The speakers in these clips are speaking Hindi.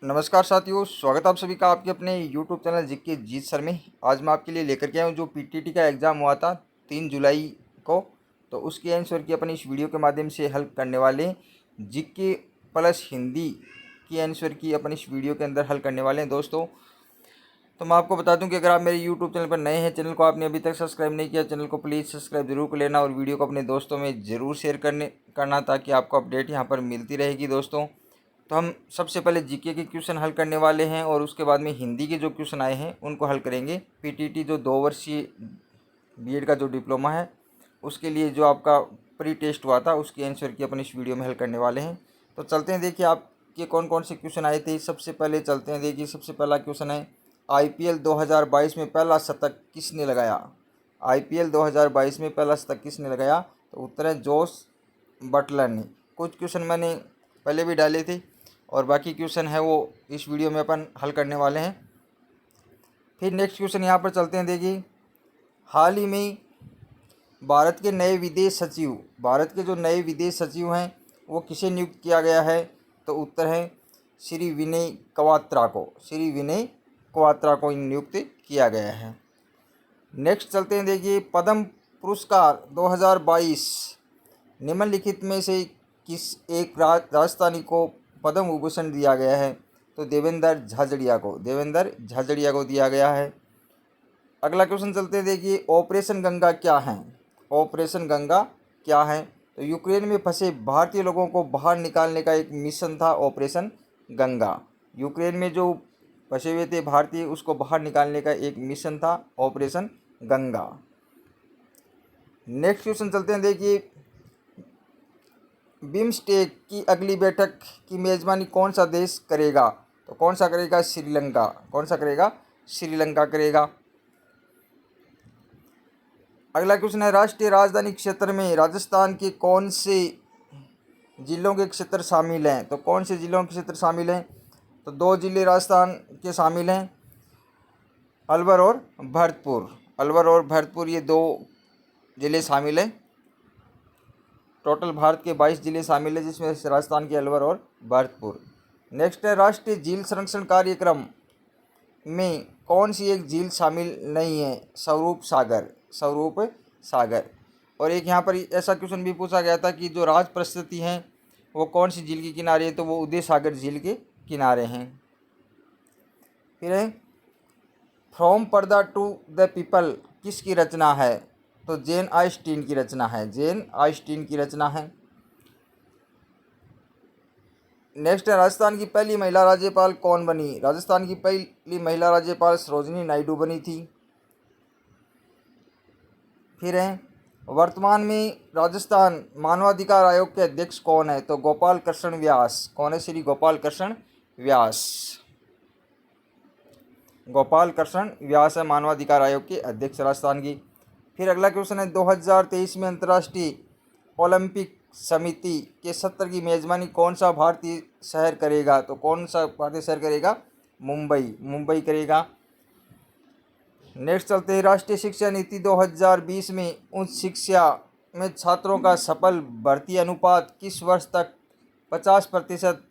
नमस्कार साथियों, स्वागत है आप सभी का आपके अपने YouTube चैनल जीके जीत सर में। आज मैं आपके लिए लेकर के आया हूँ जो पीटीटी का एग्ज़ाम हुआ था 3 जुलाई को, तो उसके आंसर की अपन इस वीडियो के माध्यम से हल करने वाले हैं। जीके प्लस हिंदी की आंसर की अपन इस वीडियो के अंदर हल करने वाले हैं दोस्तों। तो मैं आपको बता दूं कि अगर आप मेरे YouTube चैनल पर नए हैं, चैनल को आपने अभी तक सब्सक्राइब नहीं किया, चैनल को प्लीज़ सब्सक्राइब जरूर कर लेना और वीडियो को अपने दोस्तों में ज़रूर शेयर करना ताकि आपको अपडेट यहाँ पर मिलती रहेगी दोस्तों। तो हम सबसे पहले जीके के क्वेश्चन हल करने वाले हैं और उसके बाद में हिंदी के जो क्वेश्चन आए हैं उनको हल करेंगे। पीटीटी जो 2 वर्षीय बीएड का जो डिप्लोमा है उसके लिए जो आपका प्री टेस्ट हुआ था उसके आंसर की अपन इस वीडियो में हल करने वाले हैं। तो चलते हैं, देखिए आपके कौन कौन से क्वेश्चन आए थे। सबसे पहले चलते हैं, देखिए सबसे पहला क्वेश्चन है आईपीएल 2022 में पहला शतक किसने लगाया। आईपीएल 2022 में पहला शतक किसने लगाया, तो उत्तर है जोस बटलर ने। कुछ क्वेश्चन मैंने पहले भी डाले थे और बाकी क्वेश्चन है वो इस वीडियो में अपन हल करने वाले हैं। फिर नेक्स्ट क्वेश्चन यहाँ पर चलते हैं, देखिए हाल ही में भारत के जो नए विदेश सचिव हैं वो किसे नियुक्त किया गया है, तो उत्तर है श्री विनय क्वात्रा को नियुक्त किया गया है। नेक्स्ट चलते हैं, देखिए पद्म पुरस्कार 2022 निम्नलिखित में से किस एक राजस्थानी को पद्म विभूषण दिया गया है, तो देवेंद्र झाझड़िया को दिया गया है। अगला क्वेश्चन चलते हैं, देखिए ऑपरेशन गंगा क्या है, तो यूक्रेन में फंसे भारतीय लोगों को बाहर निकालने का एक मिशन था ऑपरेशन गंगा। यूक्रेन में जो फंसे हुए थे भारतीय, उसको बाहर निकालने का एक मिशन था ऑपरेशन गंगा। नेक्स्ट क्वेश्चन चलते हैं, देखिए बिम्स्टेक की अगली बैठक की मेज़बानी कौन सा देश करेगा, तो कौन सा करेगा, श्रीलंका करेगा। अगला क्वेश्चन है राष्ट्रीय राजधानी क्षेत्र में राजस्थान के कौन से जिलों के क्षेत्र शामिल हैं, तो कौन से जिलों के क्षेत्र शामिल हैं, तो 2 जिले राजस्थान के शामिल हैं, अलवर और भरतपुर ये 2 जिले शामिल हैं। टोटल भारत के 22 जिले शामिल हैं जिसमें राजस्थान के अलवर और भरतपुर। नेक्स्ट है राष्ट्रीय झील संरक्षण कार्यक्रम में कौन सी एक झील शामिल नहीं है, स्वरूप सागर। और एक यहाँ पर ऐसा क्वेश्चन भी पूछा गया था कि जो राज परिस्थिति हैं वो कौन सी झील के किनारे है, तो वो उदय सागर झील के किनारे हैं। फिर है फ्रॉम पर्दा टू द पीपल किसकी रचना है, तो जेन आइंस्टीन की रचना है। नेक्स्ट है राजस्थान की पहली महिला राज्यपाल कौन बनी, राजस्थान की पहली महिला राज्यपाल सरोजिनी नायडू बनी थी। फिर है वर्तमान में राजस्थान मानवाधिकार आयोग के अध्यक्ष कौन है, तो गोपाल कृष्ण व्यास। कौन है, श्री गोपाल कृष्ण व्यास है मानवाधिकार आयोग के अध्यक्ष राजस्थान की। फिर अगला क्वेश्चन है 2023 में अंतर्राष्ट्रीय ओलंपिक समिति के सत्र की मेज़बानी कौन सा भारतीय शहर करेगा, तो कौन सा भारतीय शहर करेगा, मुंबई करेगा। नेक्स्ट चलते हैं राष्ट्रीय शिक्षा नीति 2020 में उच्च शिक्षा में छात्रों का सफल भर्ती अनुपात किस वर्ष तक 50%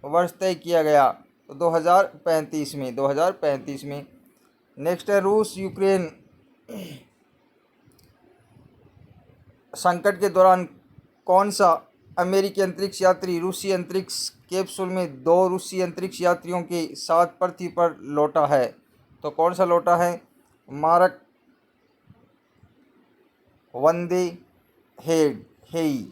वर्ष तय किया गया, तो 2035 में। नेक्स्ट है रूस यूक्रेन संकट के दौरान कौन सा अमेरिकी अंतरिक्ष यात्री रूसी अंतरिक्ष कैप्सूल में 2 रूसी अंतरिक्ष यात्रियों के साथ पृथ्वी पर लौटा है, तो कौन सा लौटा है, मारक वंदे हेई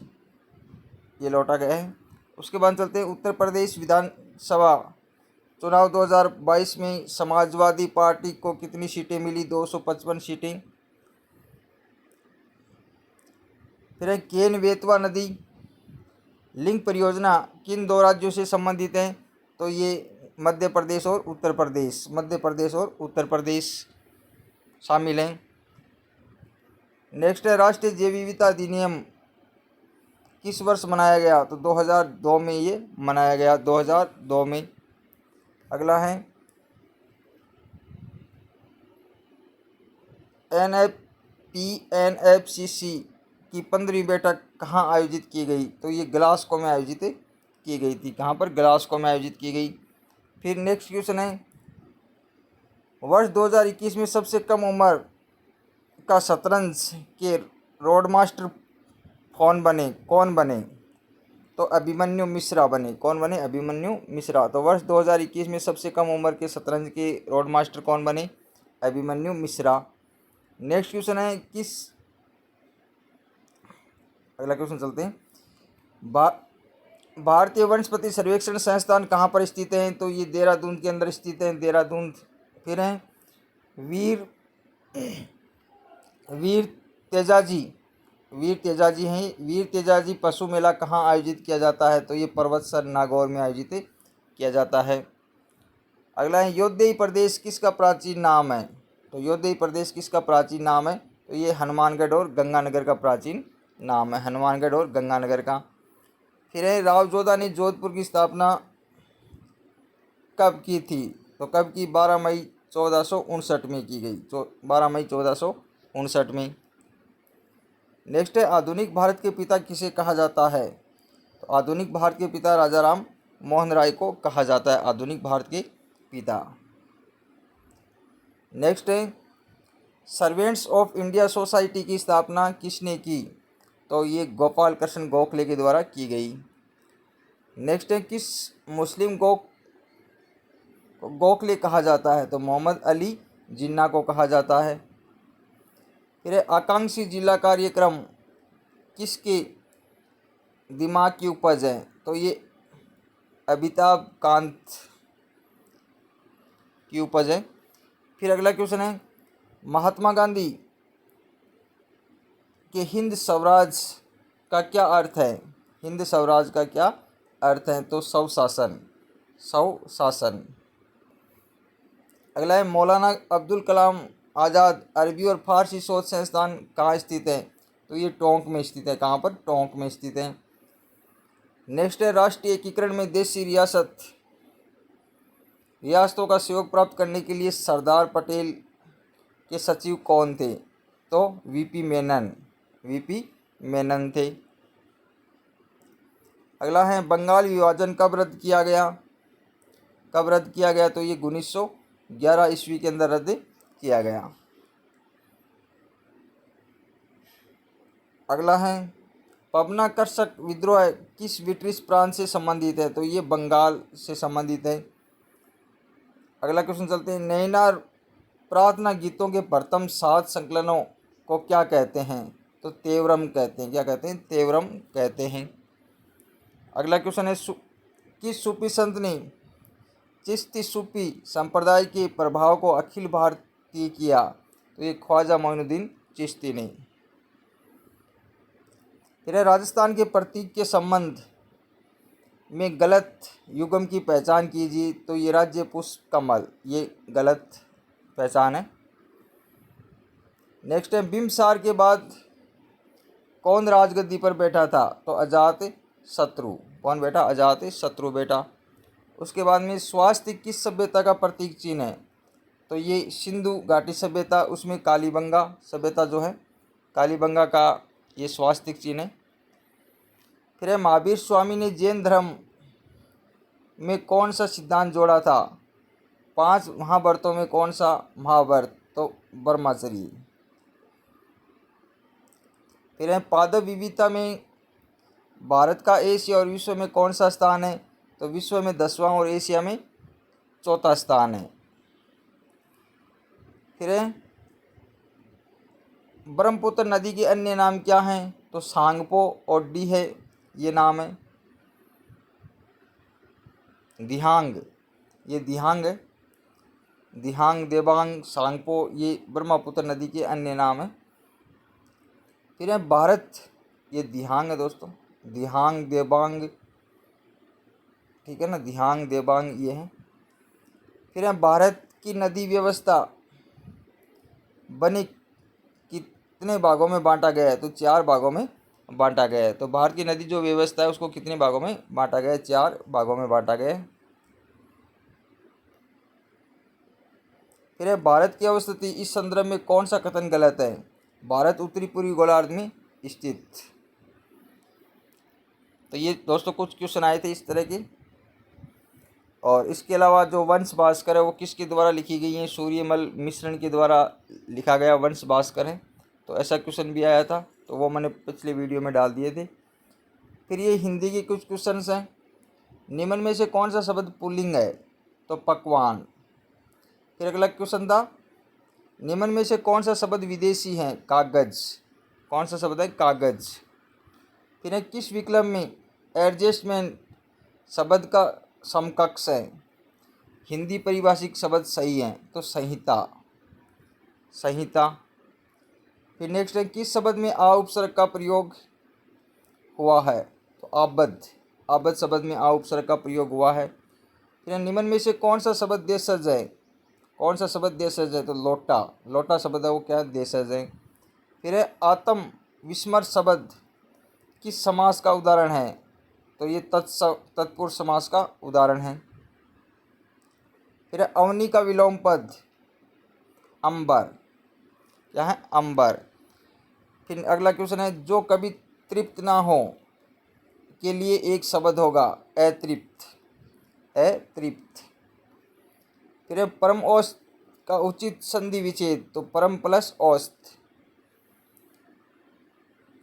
ये लौटा गया है। उसके बाद चलते हैं उत्तर प्रदेश विधानसभा चुनाव 2022 में समाजवादी पार्टी को कितनी सीटें मिली, 255 सीटें। फिर है केन बेतवा नदी लिंक परियोजना किन 2 राज्यों से संबंधित है, तो ये मध्य प्रदेश और उत्तर प्रदेश शामिल हैं। नेक्स्ट है राष्ट्रीय जैव विविधता अधिनियम किस वर्ष मनाया गया, तो 2002 में ये मनाया गया, 2002 में। अगला है एनएफसीसी की 15वीं बैठक कहाँ आयोजित की गई, तो ये ग्लासगो में आयोजित की गई थी। कहाँ पर, ग्लासगो में आयोजित की गई। फिर नेक्स्ट क्वेश्चन है, वर्ष 2021 में सबसे कम उम्र का शतरंज के रोड मास्टर कौन बने? तो अभिमन्यु मिश्रा बने। कौन बने? अभिमन्यु मिश्रा। तो वर्ष 2021 में सबसे कम उम्र के शतरंज के रोड मास्टर कौन बने? अभिमन्यु मिश्रा। नेक्स्ट क्वेश्चन है, अगला क्वेश्चन चलते हैं, भारतीय वनस्पति सर्वेक्षण संस्थान कहाँ पर स्थित है? तो ये देहरादून के अंदर स्थित है, देहरादून। फिर है वीर तेजाजी हैं। वीर तेजाजी पशु मेला कहाँ आयोजित किया जाता है? तो ये पर्वतसर नागौर में आयोजित किया जाता है। अगला है, योद्धेय प्रदेश किसका प्राचीन नाम है? तो योद्धेय प्रदेश किसका प्राचीन नाम है? तो ये हनुमानगढ़ और गंगानगर का प्राचीन नाम है, हनुमानगढ़ और गंगानगर का। फिर है, राव जोधा ने जोधपुर की स्थापना कब की थी? तो कब की? 12 मई 1459 में की गई। 12 मई 1459 में। नेक्स्ट है, आधुनिक भारत के पिता किसे कहा जाता है? तो आधुनिक भारत के पिता राजा राम मोहन राय को कहा जाता है, आधुनिक भारत के पिता। नेक्स्ट है, सर्वेंट्स ऑफ इंडिया सोसाइटी की स्थापना किसने की? तो ये गोपाल कृष्ण गोखले के द्वारा की गई। नेक्स्ट है, किस मुस्लिम को गोखले कहा जाता है? तो मोहम्मद अली जिन्ना को कहा जाता है। फिर है, आकांक्षी जिला कार्यक्रम किसके दिमाग की उपज है? तो ये अमिताभ कांत की उपज है। फिर अगला क्वेश्चन है, महात्मा गांधी के हिंद स्वराज का क्या अर्थ है? हिंद स्वराज का क्या अर्थ है? तो स्वशासन। अगला है, मौलाना अब्दुल कलाम आज़ाद अरबी और फारसी शोध संस्थान कहाँ स्थित है? तो ये टोंक में स्थित है। कहाँ पर? टोंक में स्थित है। नेक्स्ट है, राष्ट्रीय एकीकरण में देशी रियासतों का सहयोग प्राप्त करने के लिए सरदार पटेल के सचिव कौन थे? तो वीपी मेनन थे। अगला है, बंगाल विभाजन कब रद्द किया गया? तो ये 1911 ईस्वी के अंदर रद्द किया गया। अगला है, पबना कर्षक विद्रोह किस ब्रिटिश प्रांत से संबंधित है? तो ये बंगाल से संबंधित है। अगला क्वेश्चन चलते हैं, नैनार प्रार्थना गीतों के प्रथम 7 संकलनों को क्या कहते हैं? तो तेवरम कहते हैं। क्या कहते हैं? तेवरम कहते हैं। अगला क्वेश्चन है, किस सूफी संत ने चिश्ती सूफी संप्रदाय के प्रभाव को अखिल भारतीय किया? तो ये ख्वाजा मोइनुद्दीन चिश्ती ने। फिर राजस्थान के प्रतीक के संबंध में गलत युग्म की पहचान कीजिए। तो ये राज्य पुष्प कमल, ये गलत पहचान है। नेक्स्ट है, बिम्बसार के बाद कौन राजगद्दी पर बैठा था? तो अजात शत्रु। कौन बैठा? अजात शत्रु बैठा। उसके बाद में स्वास्थ्य किस सभ्यता का प्रतीक चिन्ह है? तो ये सिंधु घाटी सभ्यता, उसमें कालीबंगा सभ्यता जो है, कालीबंगा का ये स्वास्तिक चिन्ह है। फिर है, महावीर स्वामी ने जैन धर्म में कौन सा सिद्धांत जोड़ा था? 5 महाव्रतों में कौन सा महाव्रत? तो ब्रह्मचर्य। फिर है, पादप विविधता में भारत का एशिया और विश्व में कौन सा स्थान है? तो विश्व में 10वां और एशिया में 4था स्थान है। फिर है, ब्रह्मपुत्र नदी के अन्य नाम क्या हैं? तो सांगपो और डी है, ये नाम है। दिहांग, ये दिहांग है। दिहांग, देबांग, सांगपो, ये ब्रह्मपुत्र नदी के अन्य नाम है। फिर है भारत, ये दिहांग है दोस्तों, दिहांग देबांग, ठीक है ना, दिहांग देबांग ये है। फिर है भारत की नदी व्यवस्था बने कितने भागों में बांटा गया है? तो 4 भागों में बांटा गया है। तो भारत की नदी जो व्यवस्था है उसको कितने भागों में बांटा गया है? 4 भागों में बांटा गया है। फिर है भारत की अवस्थिति इस संदर्भ में कौन सा कथन गलत है? भारत उत्तरी पूर्वी गोलार्ध में स्थित। तो ये दोस्तों कुछ क्वेश्चन आए थे इस तरह के। और इसके अलावा जो वंश भास्कर है वो किसके द्वारा लिखी गई है? सूर्यमल मिश्रण के द्वारा लिखा गया वंश भास्कर है। तो ऐसा क्वेश्चन भी आया था, तो वो मैंने पिछले वीडियो में डाल दिए थे। फिर ये हिंदी के कुछ क्वेश्चंस हैं। निम्न में से कौन सा शब्द पुल्लिंग है? तो पकवान। फिर अगला क्वेश्चन था, निम्न में से कौन सा शब्द विदेशी है? कागज। कौन सा शब्द है? कागज। फिर है, किस विकल्प में एडजस्टमेंट शब्द का समकक्ष है? हिंदी परिभाषिक शब्द सही है, तो संहिता। संहिता। फिर नेक्स्ट है, किस शब्द में आ उपसर्ग का प्रयोग हुआ है? तो आबद्ध। आबद्ध शब्द में आ उपसर्ग का प्रयोग हुआ है। फिर निम्न में से कौन सा शब्द देशज है? कौन सा शब्द देशज है? तो लोटा। लोटा शब्द है वो क्या है? देशज है। फिर है, आत्म विस्मर शब्द किस समास का उदाहरण है? तो ये तत्पुरुष समास का उदाहरण है। फिर है, अवनी का विलोम पद अंबर। क्या है? अंबर। फिर अगला क्वेश्चन है, जो कभी तृप्त ना हो के लिए एक शब्द होगा? अतृप्त। अतृप्त। फिर है, परम औस्त का उचित संधि विच्छेद? तो परम प्लस औस्त।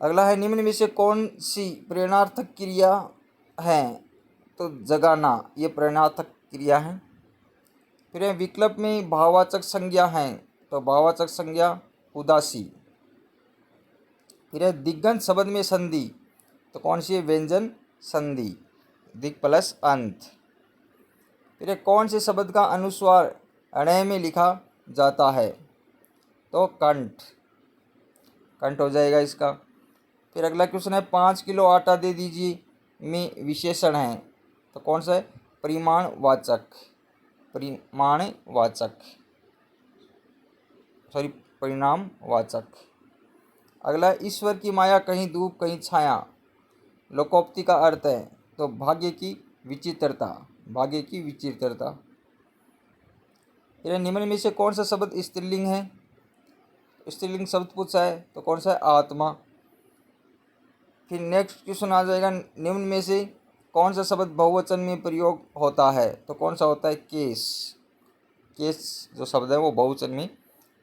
अगला है, निम्न में से कौन सी प्रेरणार्थक क्रिया है? तो जगाना, ये प्रेरणार्थक क्रिया है। फिर है, विकल्प में भाववाचक संज्ञा है? तो भाववाचक संज्ञा उदासी। फिर है, दिग्गज शब्द में संधि? तो कौन सी है? व्यंजन संधि, दिग प्लस अंत। फिर है, कौन से शब्द का अनुस्वार अणय में लिखा जाता है? तो कंठ। कंठ हो जाएगा इसका। फिर अगला क्वेश्चन है, 5 किलो आटा दे दीजिए में विशेषण है? तो कौन सा है? परिमाणवाचक। परिमाणवाचक, सॉरी, परिणामवाचक। अगला है, ईश्वर की माया कहीं धूप कहीं छाया लोकोक्ति का अर्थ है? तो भाग्य की विचित्रता। भाग्य की विचित्रता। फिर निम्न में से कौन सा शब्द स्त्रीलिंग है? स्त्रीलिंग शब्द पूछा है, तो कौन सा है? आत्मा। फिर नेक्स्ट क्वेश्चन आ जाएगा, निम्न में से कौन सा शब्द बहुवचन में प्रयोग होता है? तो कौन सा होता है? केस। केस जो शब्द है वो बहुवचन में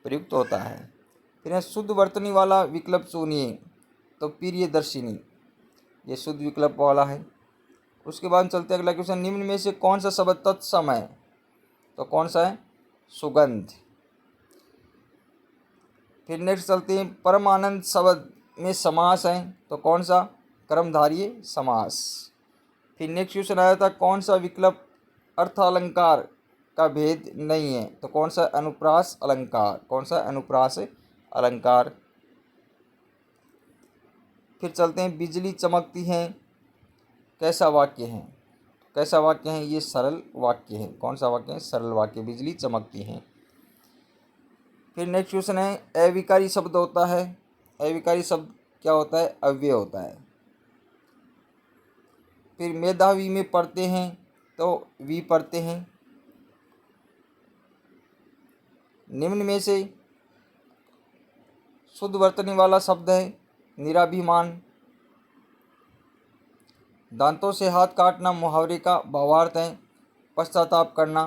प्रयुक्त होता है। फिर है, शुद्ध वर्तनी वाला विकल्प चुनिए? तो प्रियदर्शिनी, ये शुद्ध विकल्प वाला है। उसके बाद चलते अगला क्वेश्चन, निम्न में से कौन सा शब्द तत्सम है? तो कौन सा है? सुगंध। फिर नेक्स्ट चलते हैं, परमानंद शब्द में समास है? तो कौन सा? कर्मधारय समास। फिर नेक्स्ट क्वेश्चन आया था, कौन सा विकल्प अर्थालंकार का भेद नहीं है? तो कौन सा? अनुप्रास अलंकार। कौन सा? अनुप्रास अलंकार। फिर चलते हैं, बिजली चमकती है कैसा वाक्य है? कैसा वाक्य है? ये सरल वाक्य है। कौन सा वाक्य है? सरल वाक्य, बिजली चमकती है। फिर नेक्स्ट क्वेश्चन है, अविकारी शब्द होता है? अविकारी शब्द क्या होता है? अव्यय होता है। फिर मेधावी में पढ़ते हैं? तो वी पढ़ते हैं। निम्न में से शुद्ध वर्तनी वाला शब्द है? निराभिमान। दांतों से हाथ काटना मुहावरे का भावार्थ है? पश्चाताप करना।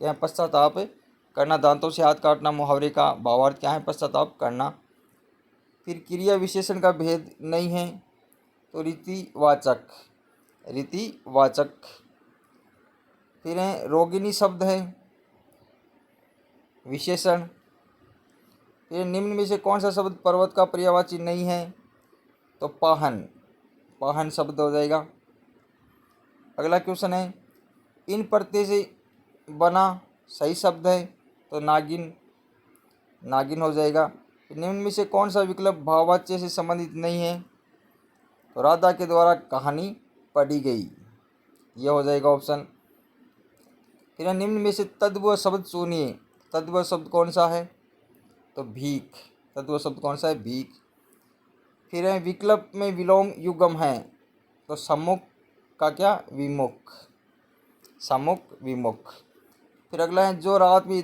क्या है? पश्चाताप करना। दांतों से हाथ काटना मुहावरे का भावार्थ क्या है? पश्चाताप करना। फिर क्रिया विशेषण का भेद नहीं है? तो रीतिवाचक। रीतिवाचक। फिर है, रोगिणी शब्द है? विशेषण। फिर निम्न में से कौन सा शब्द पर्वत का पर्यायवाची नहीं है? तो पाहन। पाहन शब्द हो जाएगा। अगला क्वेश्चन है, इन प्रत्यय से बना सही शब्द है? तो नागिन। नागिन हो जाएगा। निम्न में से कौन सा विकल्प भाववाच्य से संबंधित नहीं है? तो राधा के द्वारा कहानी पढ़ी गई, यह हो जाएगा ऑप्शन। फिर निम्न में से तद्भव शब्द सुनिए? तद्भव शब्द कौन सा है? तो भीख। तद्भव शब्द कौन सा है? भीख। फिर है, विकल्प में विलोम युग्म है? तो सम्मुख का क्या? विमुख। सम्मुख विमुख। फिर अगला है, जो रात में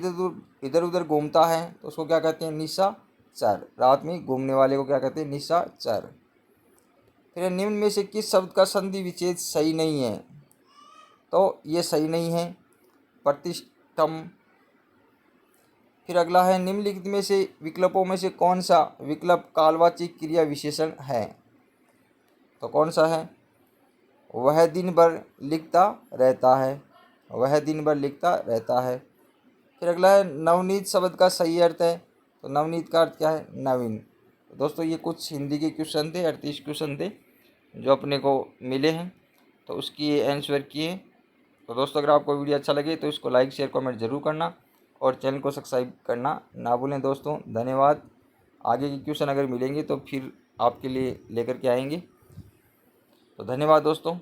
इधर उधर घूमता है तो उसको क्या कहते हैं? निशाचर। रात में घूमने वाले को क्या कहते हैं? निशाचर। फिर निम्न में से किस शब्द का संधि विच्छेद सही नहीं है? तो ये सही नहीं है। प्रतिष्ठम। फिर अगला है, निम्नलिखित में से विकल्पों में से कौन सा विकल्प कालवाची क्रिया विशेषण है? तो कौन सा है? वह दिन भर लिखता रहता है। वह दिन भर लिखता रहता है। फिर अगला है, नवनीत शब्द का सही अर्थ है। तो नवनीत का अर्थ क्या है? नवीन। तो दोस्तों ये कुछ हिंदी के क्वेश्चन थे, 38 क्वेश्चन थे जो अपने को मिले हैं, तो उसकी ये आंसर किए। तो दोस्तों अगर आपको वीडियो अच्छा लगे तो इसको लाइक शेयर कमेंट ज़रूर करना और चैनल को सब्सक्राइब करना ना भूलें। दोस्तों धन्यवाद। आगे के क्वेश्चन अगर मिलेंगे तो फिर आपके लिए लेकर के आएंगे। तो धन्यवाद दोस्तों।